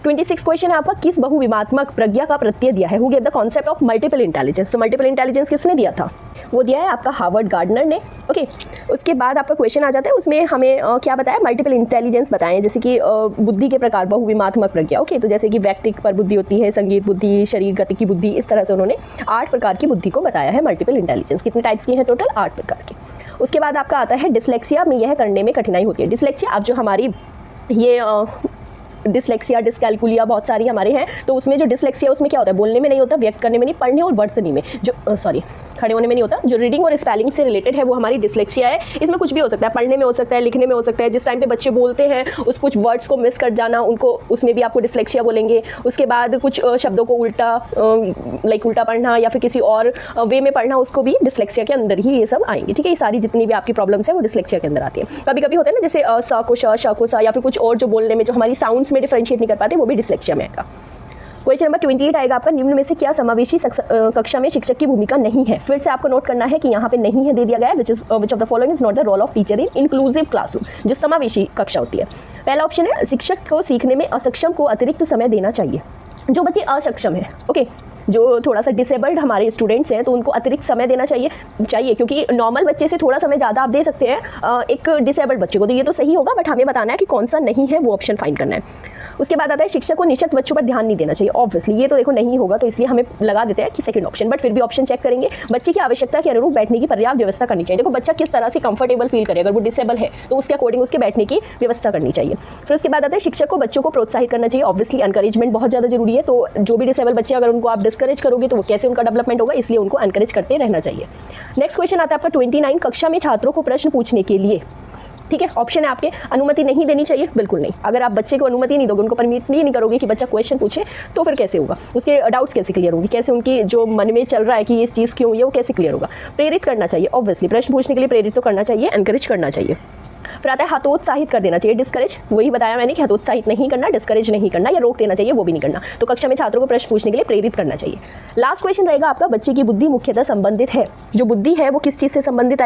26 question है आपका, किस बहुविमात्मक प्रज्ञा का प्रत्यय दिया है? Who gave the concept of multiple intelligence? तो मल्टीपल इंटेलिजेंस किसने दिया था? वो दिया है आपका हार्वर्ड गार्डनर ने। ओके, उसके बाद आपका क्वेश्चन आ जाता है, उसमें हमें क्या बताया? मल्टीपल इंटेलिजेंस बताएं, जैसे कि बुद्धि के प्रकार, बहुविमात्मक प्रज्ञा। ओके, तो जैसे कि व्यक्तिक पर बुद्धि होती है, संगीत बुद्धि, शरीर गति की बुद्धि, इस तरह से उन्होंने 8 प्रकार की बुद्धि को बताया है मल्टीपल इंटेलिजेंस। कितने टाइप्स की हैं टोटल? 8 प्रकार की। उसके बाद आपका आता है डिसलेक्सिया में यह करने में कठिनाई होती है। डिसलेक्सिया, अब जो हमारी ये डिसलेक्सिया, डिस्कैलकुलिया बहुत सारी हमारे हैं, तो उसमें जो डिसलेक्सिया उसमें क्या होता है? बोलने में नहीं होता, व्यक्त करने में नहीं, पढ़ने और वर्तनी में, जो खड़े होने में नहीं होता। जो रीडिंग और स्पेलिंग से रिलेटेड है वो हमारी डिसलेक्सिया है। इसमें कुछ भी हो सकता है, पढ़ने में हो सकता है, लिखने में हो सकता है। जिस टाइम पे बच्चे बोलते हैं उस कुछ वर्ड्स को मिस कर जाना, उनको उसमें भी आपको डिसलेक्सिया बोलेंगे। उसके बाद कुछ शब्दों को उल्टा उल्टा पढ़ना या फिर किसी और वे में पढ़ना, उसको भी डिसलेक्सिया के अंदर ही ये सब आएंगे। ठीक है, ये सारी जितनी भी आपकी प्रॉब्लम्स है वो डिसलेक्सिया के अंदर आती है। कभी कभी होता है ना, जैसे स को श को सा, या फिर कुछ और जो बोलने में जो हमारी साउंड्स में डिफरेंशिएट नहीं कर पाते, वो भी डिसलेक्सिया में आएगा। क्वेश्चन नंबर 28 आएगा आपका, निम्न में से क्या समावेशी कक्षा में शिक्षक की भूमिका नहीं है? फिर से आपको नोट करना है कि यहाँ पे नहीं है दे दिया गया है, which of the following is not the role of teacher in inclusive classroom, जो समावेशी कक्षा होती है। पहला ऑप्शन है, शिक्षक को सीखने में असक्षम को अतिरिक्त समय देना चाहिए। जो बच्चे असक्षम है, ओके, जो थोड़ा सा डिसेबल्ड हमारे स्टूडेंट्स हैं, तो उनको अतिरिक्त समय देना चाहिए क्योंकि नॉर्मल बच्चे से थोड़ा समय ज़्यादा आप दे सकते हैं एक डिसेबल्ड बच्चे को, तो ये तो सही होगा, बट हमें बताना है कि कौन सा नहीं है, वो ऑप्शन फाइंड करना है। उसके बाद आता है, शिक्षक को निश्चित बच्चों पर ध्यान नहीं देना चाहिए। ऑब्वियसली ये तो देखो नहीं होगा, तो इसलिए हमें लगा देते हैं कि सेकंड ऑप्शन, बट फिर भी ऑप्शन चेक करेंगे। बच्चे की आवश्यकता के अनुरूप बैठने की पर्याप्त व्यवस्था करनी चाहिए। देखो बच्चा किस तरह से कंफर्टेबल फील करे, अगर वो डिसेबल है तो उसके अकॉर्डिंग उसके बैठने की व्यवस्था करनी चाहिए। फिर उसके बाद आता है, शिक्षक को बच्चों को प्रोत्साहित करना चाहिए। ऑब्वियसली एनकरेजमेंट बहुत ज़्यादा जरूरी है, तो जो भी डिसेबल बच्चे अगर उनको आप डिस्करेज करोगे तो वो कैसे उनका डेवलपमेंट होगा, इसलिए उनको एनकरेज करते रहना चाहिए। नेक्स्ट क्वेश्चन आता है आपका 29, कक्षा में छात्रों को प्रश्न पूछने के लिए, ठीक है, ऑप्शन है आपके, अनुमति नहीं देनी चाहिए, बिल्कुल नहीं। अगर आप बच्चे को अनुमति नहीं दोगे, उनको परमिट नहीं करोगे कि बच्चा क्वेश्चन पूछे, तो फिर कैसे होगा? उसके डाउट्स कैसे क्लियर होंगे? कैसे उनकी जो मन में चल रहा है कि ये चीज़ क्यों है, वो कैसे क्लियर होगा? प्रेरित करना चाहिए, ऑब्वियसली प्रश्न पूछने के लिए प्रेरित तो करना चाहिए, एनकरेज करना चाहिए। फिर आता है हतोत्साहित कर देना चाहिए, डिस्करेज। वही बताया मैंने कि हतोत्साहित नहीं करना, डिस्करेज नहीं करना, या रोक देना चाहिए, वो भी नहीं करना। तो कक्षा में छात्रों को प्रश्न पूछने के लिए प्रेरित करना चाहिए। लास्ट क्वेश्चन रहेगा आपका, बच्चे की बुद्धि मुख्यतः संबंधित है। जो बुद्धि है वो किस चीज़ से संबंधित